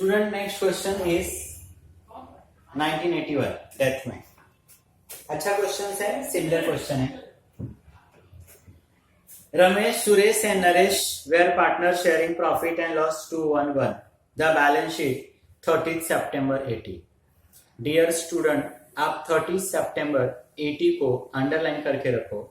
Student next question is 1981 death में। अच्छा question है, सिमिलर क्वेश्चन है। Ramesh, Suresh and Naresh were partner sharing profit and loss 2-1-1। The balance sheet 30 September 80। Dear student, आप 30 September 80 को underline करके रखो।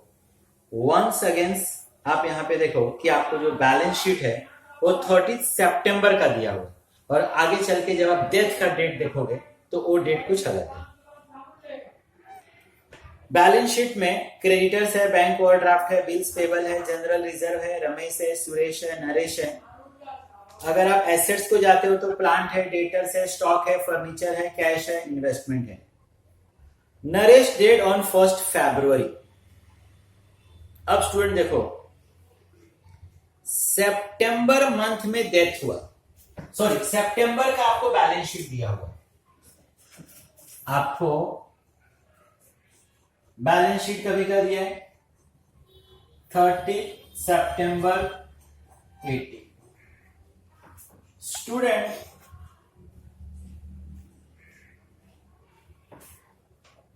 वंस अगेन आप यहाँ पे देखो कि आपको जो बैलेंस शीट है वो 30 सितंबर का दिया हुआ, और आगे चल के जब आप डेथ का डेट देखोगे तो वो डेट कुछ अलग है। बैलेंस शीट में क्रेडिटर्स है, बैंक ओवरड्राफ्ट है, बिल्स पेबल है, जनरल रिजर्व है, रमेश है, सुरेश है, नरेश है। अगर आप एसेट्स को जाते हो तो प्लांट है, डेटर्स है, स्टॉक है, फर्नीचर है, कैश है, इन्वेस्टमेंट है। नरेश डेड ऑन 1 फरवरी। अब स्टूडेंट देखो, सितंबर मंथ में डेथ हुआ, सॉरी सितंबर का आपको बैलेंस शीट दिया हुआ, आपको बैलेंस शीट कभी का दिया है 30 सितंबर 80। स्टूडेंट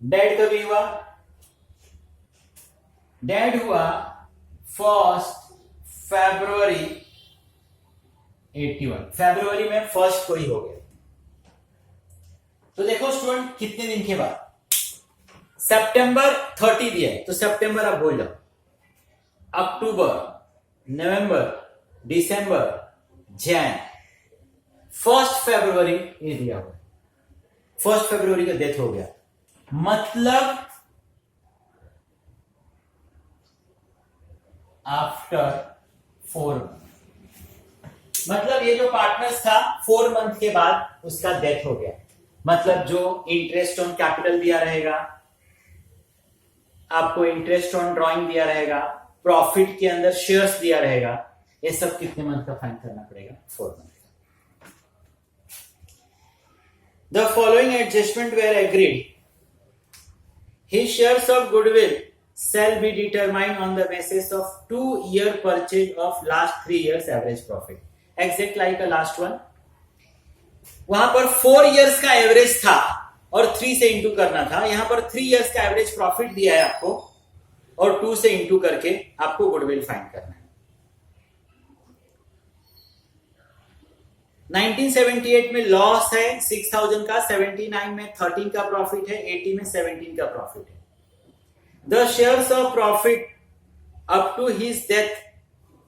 डेड कभी हुआ? डेड हुआ 1 फरवरी 81। फरवरी में फर्स्ट कोई हो गया। तो देखो स्टूडेंट, कितने दिन के बाद सितंबर 30 दिया है, तो सितंबर आप बोल जाओ, अक्टूबर, नवंबर, दिसंबर, जैन, 1 फरवरी ये दिया हुआ। 1 फरवरी का डेथ हो गया, मतलब आफ्टर 4 मंथ। मतलब ये जो पार्टनर्स था 4 मंथ के बाद उसका डेथ हो गया। मतलब जो इंटरेस्ट ऑन कैपिटल दिया रहेगा, आपको इंटरेस्ट ऑन ड्रॉइंग दिया रहेगा, प्रॉफिट के अंदर शेयर्स दिया रहेगा, ये सब कितने मंथ का फाइंड करना पड़ेगा? 4 मंथ का। The following adjustment were agreed. His shares of goodwill shall be determined on the basis of 2-year purchase of last 3 years average profit, exact like the last one। वहां पर 4 years का average था और 3 से into करना था। यहां पर 3 years का एवरेज प्रॉफिट दिया है आपको, और 2 से इंटू करके आपको गुडविल फाइंड करना है। 1978 में लॉस है 6000 का, 79 में 13 का प्रॉफिट है, 80 में 17 का प्रॉफिट है। The shares of profit up to his death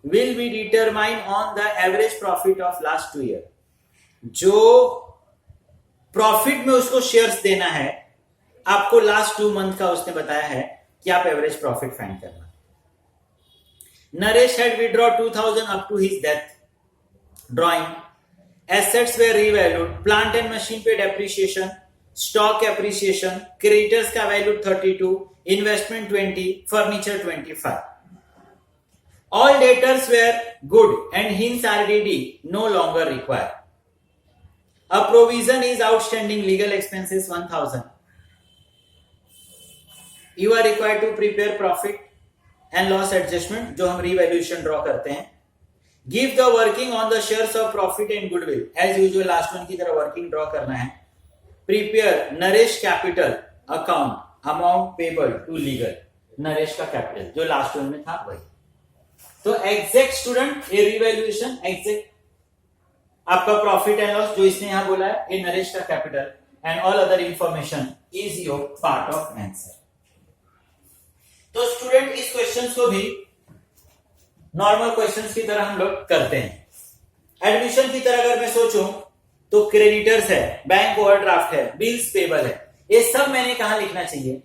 will be determined on the average profit of last 2 years। जो प्रॉफिट में उसको शेयर्स देना है, आपको लास्ट 2 मंथ का उसने बताया है कि आप एवरेज प्रॉफिट फाइंड करना। Naresh had withdraw 2000 up to his death। Drawing, assets were revalued, plant and machine पे डेप्रिसिएशन, स्टॉक एप्रिसिएशन, क्रेडिटर्स का value 32, investment 20, furniture 25। All debtors were good and hence RDD no longer required। A provision is outstanding, legal expenses 1000। You are required to prepare profit and loss adjustment, जो हम revaluation draw करते हैं। Give the working on the shares of profit and goodwill, as usual last one की तरह working draw करना है। Prepare Naresh capital account, amount payable to legal, Naresh का capital जो लास्ट वन में था वही। तो एग्जैक्ट स्टूडेंट ये रिवैल्यूएशन, एग्जैक्ट आपका प्रॉफिट एंड लॉस जो इसने यहां बोला है, ये नरेश का capital, and all other information is your part of answer. तो स्टूडेंट इस क्वेश्चन को भी नॉर्मल क्वेश्चन की तरह हम लोग करते हैं। एडमिशन की तरह अगर मैं सोचूं तो क्रेडिटर्स है, बैंक ओवरड्राफ्ट है, बिल्स पेबल है, ये सब मैंने कहां लिखना चाहिए?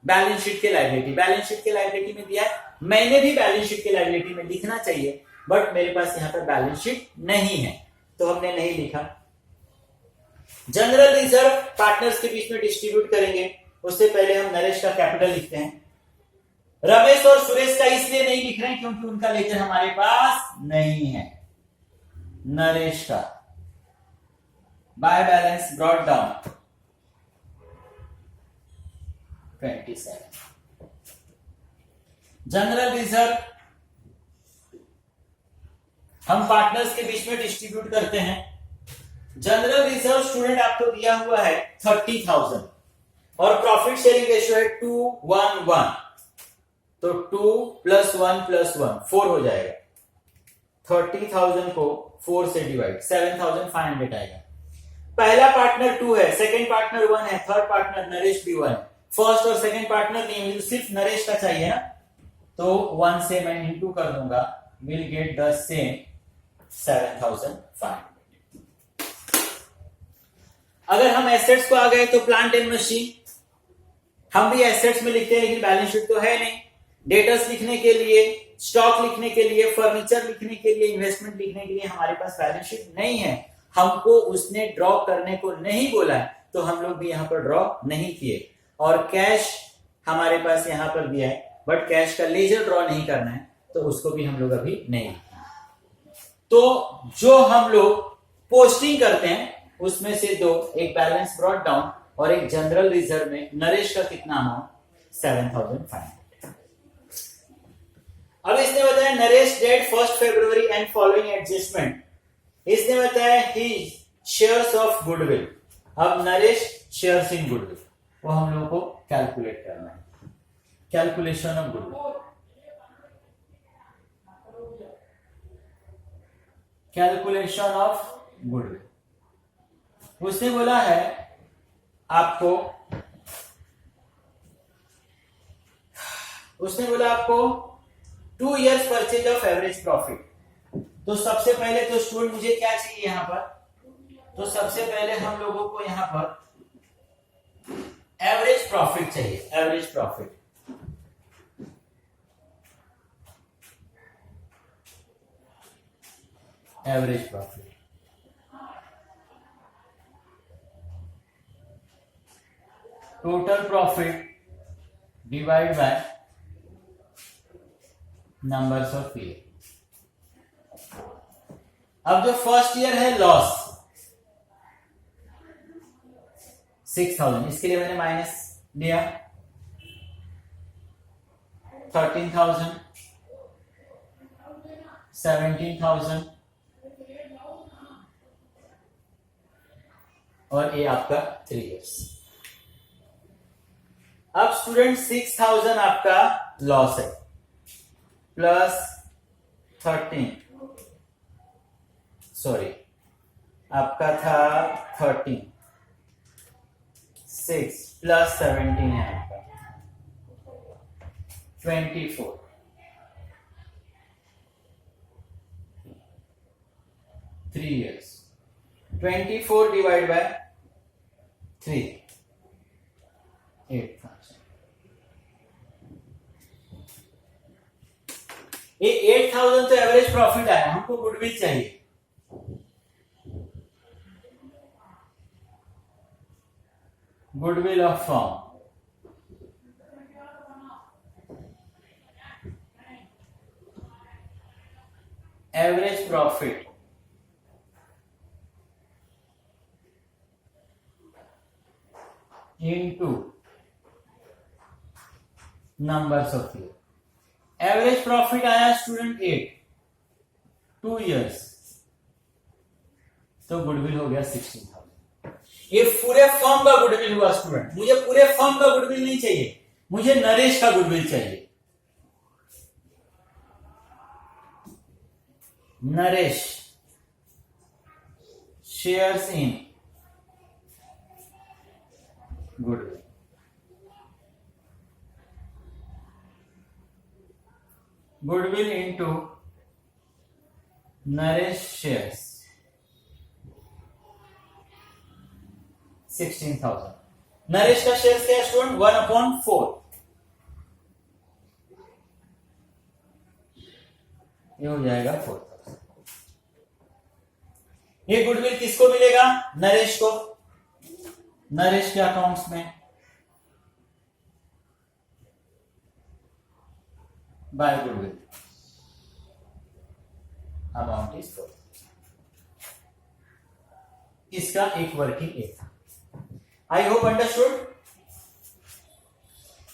बैलेंस शीट के लायबिलिटी। बैलेंस शीट के लायबिलिटी में दिया है, मैंने भी बैलेंस शीट के लायबिलिटी में लिखना चाहिए, बट मेरे पास यहां पर बैलेंस शीट नहीं है तो हमने नहीं लिखा। जनरल रिजर्व पार्टनर्स के बीच में डिस्ट्रीब्यूट करेंगे, उससे पहले हम नरेश का कैपिटल लिखते हैं। रमेश और सुरेश का इसलिए नहीं लिख रहे हैं क्योंकि उनका लेजर हमारे पास नहीं है। नरेश का by balance brought down 27। General reserve हम पार्टनर्स के बीच में डिस्ट्रीब्यूट करते हैं, जनरल रिजर्व स्टूडेंट आपको दिया हुआ है 30,000 और प्रॉफिट शेयरिंग रेशियो है 2:1:1, तो 2 + 1 + 1 4 हो जाएगा। 30,000 को 4 से डिवाइड 7,500 आएगा। पहला पार्टनर 2 है, सेकंड पार्टनर 1 है, थर्ड पार्टनर नरेश भी 1 है। फर्स्ट और सेकंड पार्टनर नहीं है, सिर्फ नरेश का चाहिए ना, तो 1 से मैं इंटू कर दूंगा, विल गेट द सेम 7,500। अगर हम एसेट्स को आ गए तो प्लांट एंड मशीन हम भी एसेट्स में लिखते हैं, लेकिन बैलेंस शीट तो है नहीं। डेटर्स लिखने के लिए, स्टॉक लिखने के लिए, फर्नीचर लिखने के लिए, इन्वेस्टमेंट लिखने के लिए हमारे पास बैलेंस शीट नहीं है। हमको उसने ड्रॉ करने को नहीं बोला है, तो हम लोग भी यहां पर ड्रॉ नहीं किए। और कैश हमारे पास यहां पर दिया है, बट कैश का लेजर ड्रॉ नहीं करना है, तो उसको भी हम लोग अभी नहीं। तो जो हम लोग पोस्टिंग करते हैं उसमें से दो, एक बैलेंस ब्रॉट डाउन और एक जनरल रिजर्व में नरेश का कितना अमाउंट 7,500। अब इसने बताया Naresh date 1 February and following adjustment, इसने बताया ही शेयर्स ऑफ गुडविल। अब नरेश शेयर्स इन गुडविल वो हम लोगों को कैलकुलेट करना है, calculation of goodwill, calculation of goodwill. उसने बोला है आपको, उसने बोला आपको 2 years purchase of average profit. तो सबसे पहले तो स्टूडेंट मुझे क्या चाहिए यहां पर, तो सबसे पहले हम लोगों को यहां पर एवरेज प्रॉफिट चाहिए, average profit. Average profit total profit divide by numbers of year. अब जो फर्स्ट ईयर है लॉस 6,000, इसके लिए मैंने माइनस लिया 13,000, 17,000 और ये आपका 3 years। अब स्टूडेंट 6,000 आपका लॉस है, प्लस 13, सॉरी आपका था 13, 6 प्लस 17 है आपका 24, 3 years। 24 divide by 3, 8,000। ये 8,000 तो एवरेज प्रॉफिट आया, हमको गुडविल चाहिए। Goodwill of firm, average profit into numbers of year। Average profit आया स्टूडेंट 8, 2 years, तो गुडविल हो गया 16,000। ये पूरे फर्म का गुडविल हुआ स्टूडेंट। मुझे पूरे फर्म का गुडविल नहीं चाहिए, मुझे नरेश का गुडविल चाहिए। नरेश शेयर्स इन goodwill, goodwill into Naresh shares 16,000। Naresh का शेयर्स क्या स्टूडेंट 1/4, ये हो जाएगा 4,000। ये गुडविल किसको मिलेगा, नरेश को, नरेश के अकाउंट्स में बाय गुडविल अमाउंट इज 4। इसका एक वर्किंग एक था। I hope understood.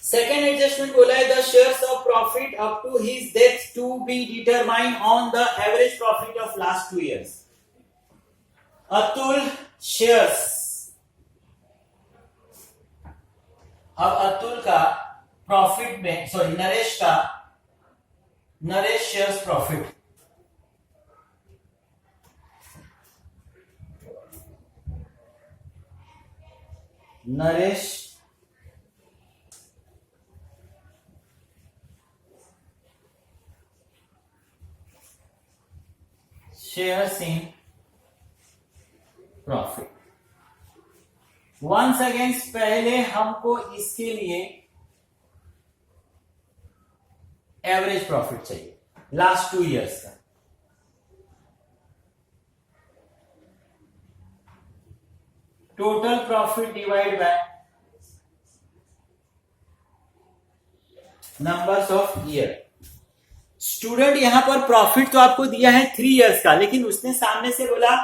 Second adjustment बोला है the shares of profit up to his death to be determined on the average profit of last 2 years। Atul shares, अब अतुल का प्रॉफिट में, sorry Naresh shares profit, Naresh shares in profit. Once again पहले हमको इसके लिए average profit चाहिए लास्ट 2 इयर्स का। Total profit divide by numbers of year. Student यहां पर प्रॉफिट तो आपको दिया है 3 इयर्स का, लेकिन उसने सामने से बोला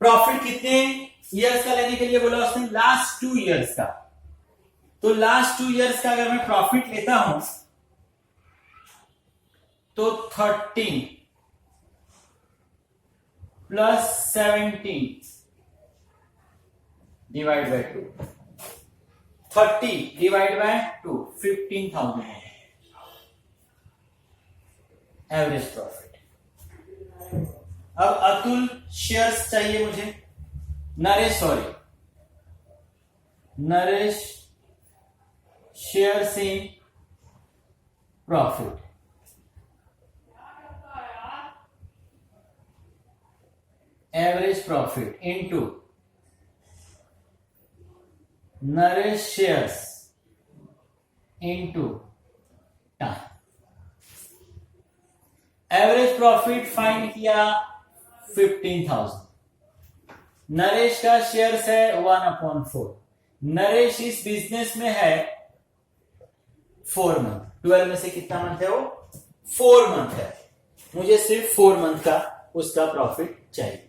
प्रॉफिट कितने ईयर्स का लेने के लिए बोला उसने, लास्ट 2 इयर्स का। तो लास्ट 2 इयर्स का अगर मैं प्रॉफिट लेता हूं तो 13 plus 17 divide by 2, 30 divide by 2, 15,000 average profit. अब अतुल शेयर्स चाहिए मुझे, Naresh shares in profit, average profit into Naresh shares into time. Average profit find किया 15,000। नरेश का शेयर्स है 1/4। नरेश इस बिजनेस में है 4 मंथ। 12 में से कितना मंथ है वो? 4 मंथ है। मुझे सिर्फ 4 मंथ का उसका प्रॉफिट चाहिए।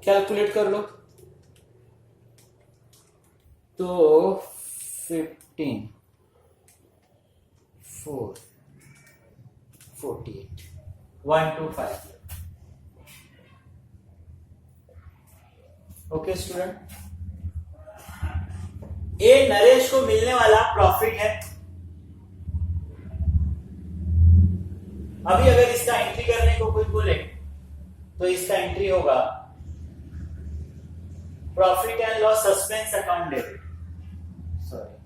कैलकुलेट कर लो तो 15 4 48 125। ओके स्टूडेंट, ये नरेश को मिलने वाला प्रॉफिट है। अभी अगर इसका एंट्री करने को कोई बोले तो इसका एंट्री होगा profit and loss suspense account debit, sorry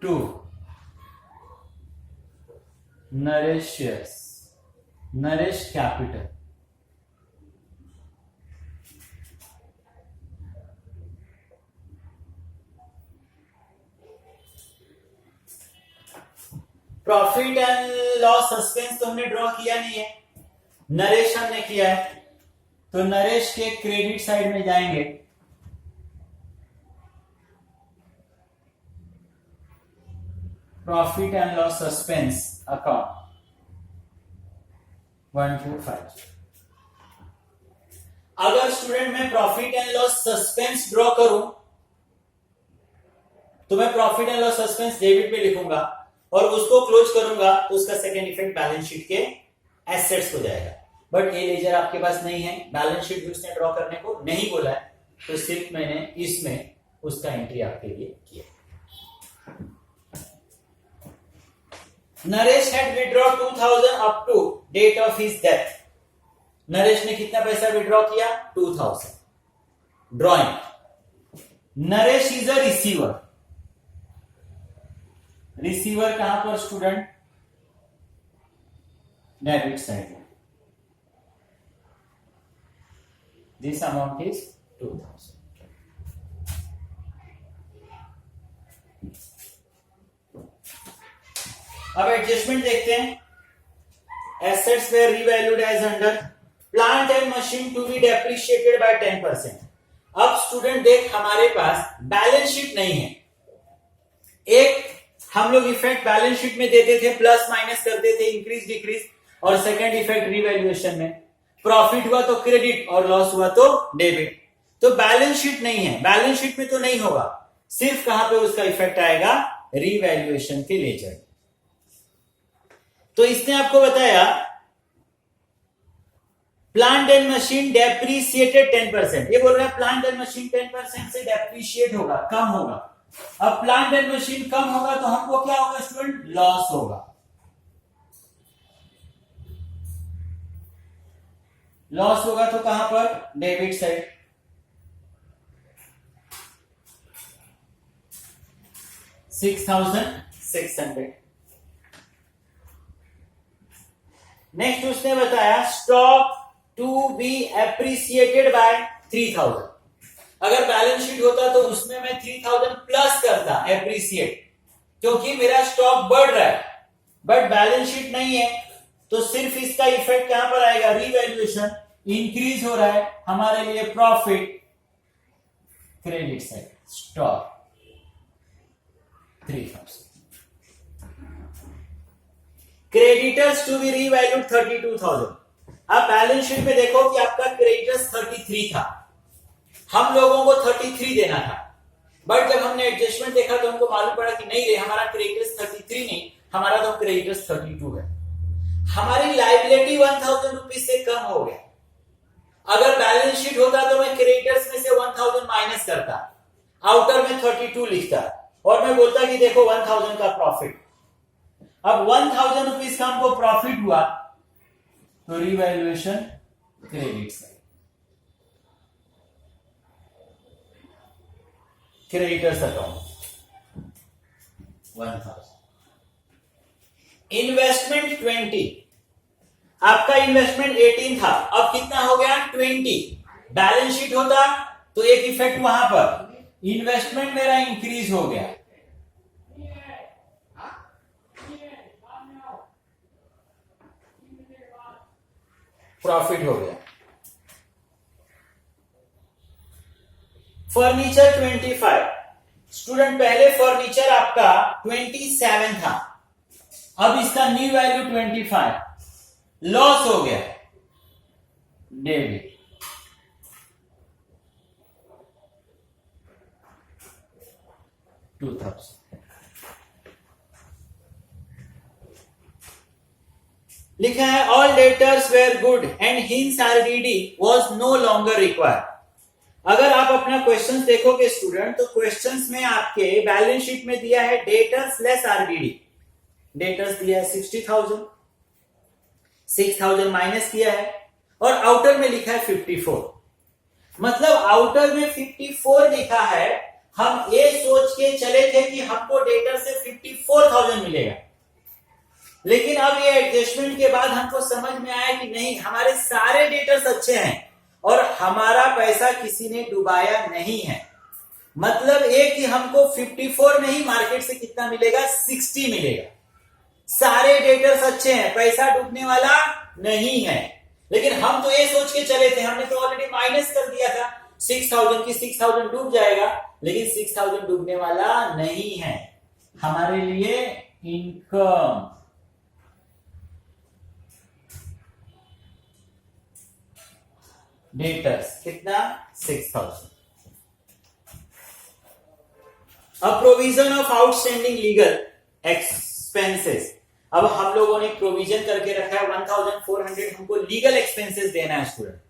to Naresh shares, Naresh capital, profit and loss suspense तो हमने ड्रॉ किया नहीं है, नरेश हमने किया है। तो नरेश के क्रेडिट साइड में जाएंगे, profit and loss suspense account 125। अगर स्टूडेंट मैं profit and loss suspense draw करूं तो मैं profit and loss suspense debit में लिखूंगा और उसको क्लोज करूंगा तो उसका सेकेंड इफेक्ट बैलेंस शीट के एसेट्स हो जाएगा। बट ये लेजर आपके पास नहीं है, बैलेंस शीट भी उसने ड्रॉ करने को नहीं बोला है, तो सिर्फ मैंने इसमें उसका एंट्री आपके लिए किया। Naresh had withdraw 2000 up to date of his death. Naresh ने कितना पैसा विड्रॉ किया? 2000। Drawing, Naresh is a receiver. Receiver कहां पर स्टूडेंट? डेबिट साइड में। This amount is 2000। अब एडजस्टमेंट देखते हैं। Assets were revalued as under plant and machine to be depreciated by 10%। अब स्टूडेंट देख, हमारे पास बैलेंस शीट नहीं है। एक हम लोग इफेक्ट बैलेंस शीट में देते थे, प्लस माइनस करते थे, इंक्रीज डिक्रीज, और सेकंड इफेक्ट रीवैल्यूएशन में। प्रॉफिट हुआ तो क्रेडिट और लॉस हुआ तो डेबिट। तो बैलेंस शीट नहीं है, बैलेंस शीट में तो नहीं होगा, सिर्फ कहां पे उसका इफेक्ट आएगा? रीवैल्यूएशन के लेजर। तो इसने आपको बताया प्लांट एंड मशीन डेप्रीशिएटेड 10%। ये बोल रहा है प्लांट एंड मशीन 10% से डेप्रीशिएट होगा, कम होगा। अब प्लांट एंड मशीन कम होगा तो हमको क्या होगा स्टूडेंट? लॉस होगा। लॉस होगा तो कहां पर? Debit side. $6,600। नेक्स्ट उसने बताया stock to be appreciated by 3,000। अगर बैलेंस शीट होता तो उसमें मैं 3,000 प्लस करता एप्रिसिएट, क्योंकि मेरा स्टॉक बढ़ रहा है, बट बैलेंस शीट नहीं है तो सिर्फ इसका इफेक्ट कहां पर आएगा? रीवैल्यूएशन। इंक्रीज हो रहा है हमारे लिए profit, credit side stock 3,000। Creditors to be revalued 32,000। अब बैलेंस शीट में देखो कि आपका क्रेडिटर्स 33 था, हम लोगों को 33 देना था, बट जब हमने एडजस्टमेंट देखा तो हमको मालूम पड़ा कि नहीं रे, हमारा क्रेडिटर्स 33 नहीं, हमारा तो क्रेडिटर्स 32 है। हमारी लायबिलिटी 1,000 रुपीज से कम हो गया। अगर बैलेंस शीट होता तो मैं क्रेडिटर्स में से 1,000 माइनस करता, आउटर में 32 लिखता और मैं बोलता कि देखो 1,000 का प्रॉफिट। अब 1,000 रुपीज का हमको प्रॉफिट हुआ तो revaluation credit side, creditors account 1,000। Investment 20, आपका इन्वेस्टमेंट 18 था, अब कितना हो गया? 20। बैलेंस शीट होता तो एक इफेक्ट वहां पर, इन्वेस्टमेंट मेरा इंक्रीज हो गया, प्रॉफिट हो गया। फर्नीचर 25, स्टूडेंट पहले फर्नीचर आपका 27 था, अब इसका न्यू वैल्यू 25, लॉस हो गया, डेबिट। $2,000। लिखा है all debtors were good and hence RDD was no longer required. अगर आप अपना क्वेश्चन देखोगे स्टूडेंट तो क्वेश्चंस में आपके बैलेंस शीट में दिया है डेटर्स लेस आरडीडी। डेटर्स दिया है 60,000, 6,000 माइनस किया है और आउटर में लिखा है 54। मतलब आउटर में 54 लिखा है, हम ये सोच के चले थे कि हमको डेटर से 54,000 मिलेगा, लेकिन अब ये एडजस्टमेंट के बाद हमको समझ में आया कि नहीं, हमारे सारे डेटर्स अच्छे हैं और हमारा पैसा किसी ने डुबाया नहीं है। मतलब ये कि हमको 54 नहीं, मार्केट से कितना मिलेगा? 60 मिलेगा। सारे डेटर्स अच्छे हैं, पैसा डूबने वाला नहीं है। लेकिन हम तो ये सोच के चले थे, हमने तो ऑलरेडी माइनस कर दिया था 6,000 की, 6,000 डूब जाएगा, लेकिन 6,000 डूबने वाला नहीं है। हमारे लिए इनकम डेटर्स कितना? 6,000। अब provision of outstanding legal expenses, अब हम लोगों ने प्रोविजन करके रखा है 1,400 हमको लीगल एक्सपेंसेस देना है स्टूडेंट।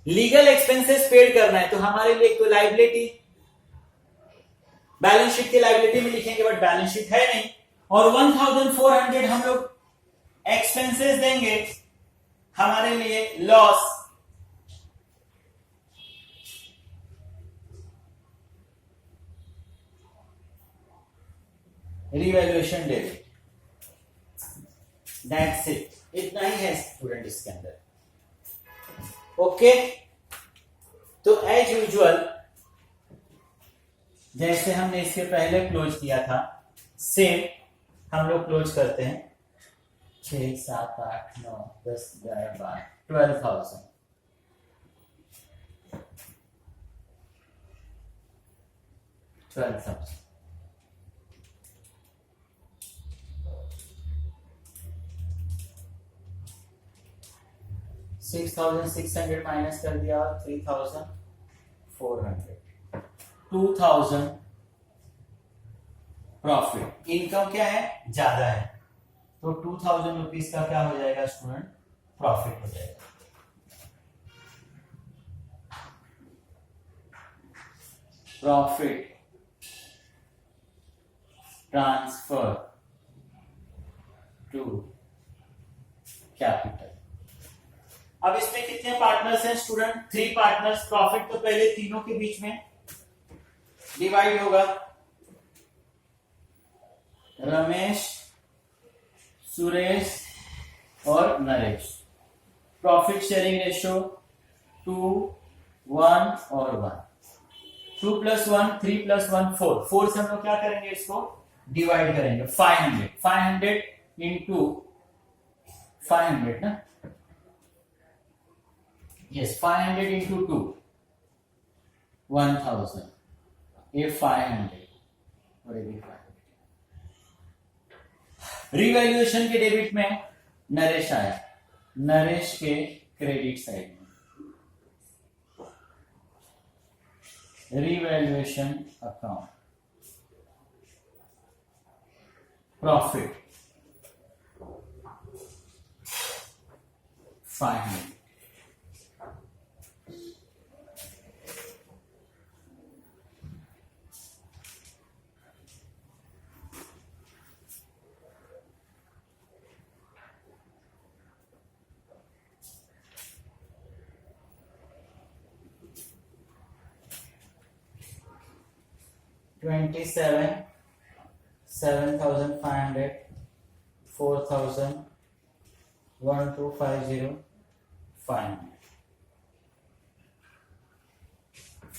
लीगल एक्सपेंसेस पेड करना है तो हमारे लिए एक तो लाइबिलिटी, बैलेंस शीट की लाइबिलिटी में लिखेंगे बट बैलेंस शीट है नहीं, और 1,400 हम लोग एक्सपेंसेस देंगे, हमारे लिए loss. Revaluation debit, that's it. इतना ही है स्टूडेंट इसके अंदर। ओके, तो एज यूजुअल जैसे हमने इसके पहले क्लोज किया था, सेम हम लोग क्लोज करते हैं। 6, 7, 8, 9, 10, 11, 12, 12,000। $6,600 माइनस कर दिया, 3,400, 2,000 प्रॉफिट, इनकम क्या है, ज्यादा है, तो 2000 रुपीज का क्या हो जाएगा स्टूडेंट, प्रॉफिट हो जाएगा। Profit transfer to capital. अब इसमें कितने पार्टनर्स हैं स्टूडेंट, 3 पार्टनर्स। प्रॉफिट तो पहले तीनों के बीच में डिवाइड होगा, रमेश, सुरेश और नरेश। प्रॉफिट शेयरिंग रेशियो 2, 1 और 1। 2 + 1 3 + 1 4। 4 से हम लोग क्या करेंगे, इसको डिवाइड करेंगे। 500 इंटू 500 ना, यस 500 इंटू 2 1000, ये 500 और ये 500। रिवैल्यूएशन के डेबिट में नरेश आया, नरेश के क्रेडिट साइड में revaluation account, profit 500। $27,7,500, 4,000, 1,250, 500,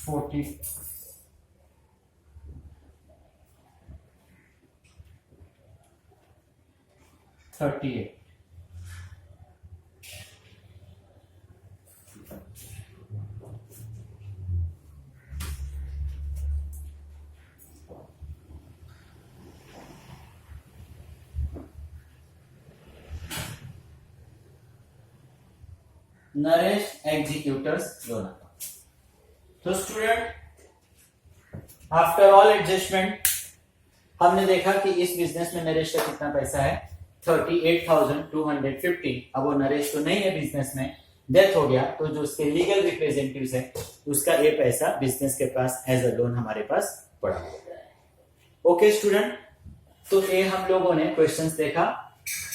40, 38, Naresh executors loan account. तो स्टूडेंट आफ्टर ऑल एडजस्टमेंट हमने देखा कि इस बिजनेस में नरेश का कितना पैसा है, 38,250। अब वो नरेश तो नहीं है बिजनेस में, डेथ हो गया, तो जो उसके लीगल रिप्रेजेंटेटिव्स है उसका ये पैसा बिजनेस के पास एज अ लोन हमारे पास पड़ा। ओके स्टूडेंट, तो ये हम लोगों ने क्वेश्चंस देखा,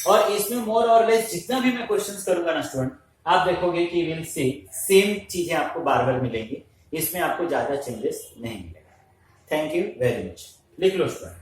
और इसमें मोर और लेस जितना भी मैं क्वेश्चंस करूंगा ना स्टूडेंट, आप देखोगे कि विल सी सेम चीजें आपको बार बार मिलेंगी, इसमें आपको ज्यादा चेंजेस नहीं मिलेगा। Thank you very much. लिख लो स्टूडेंट।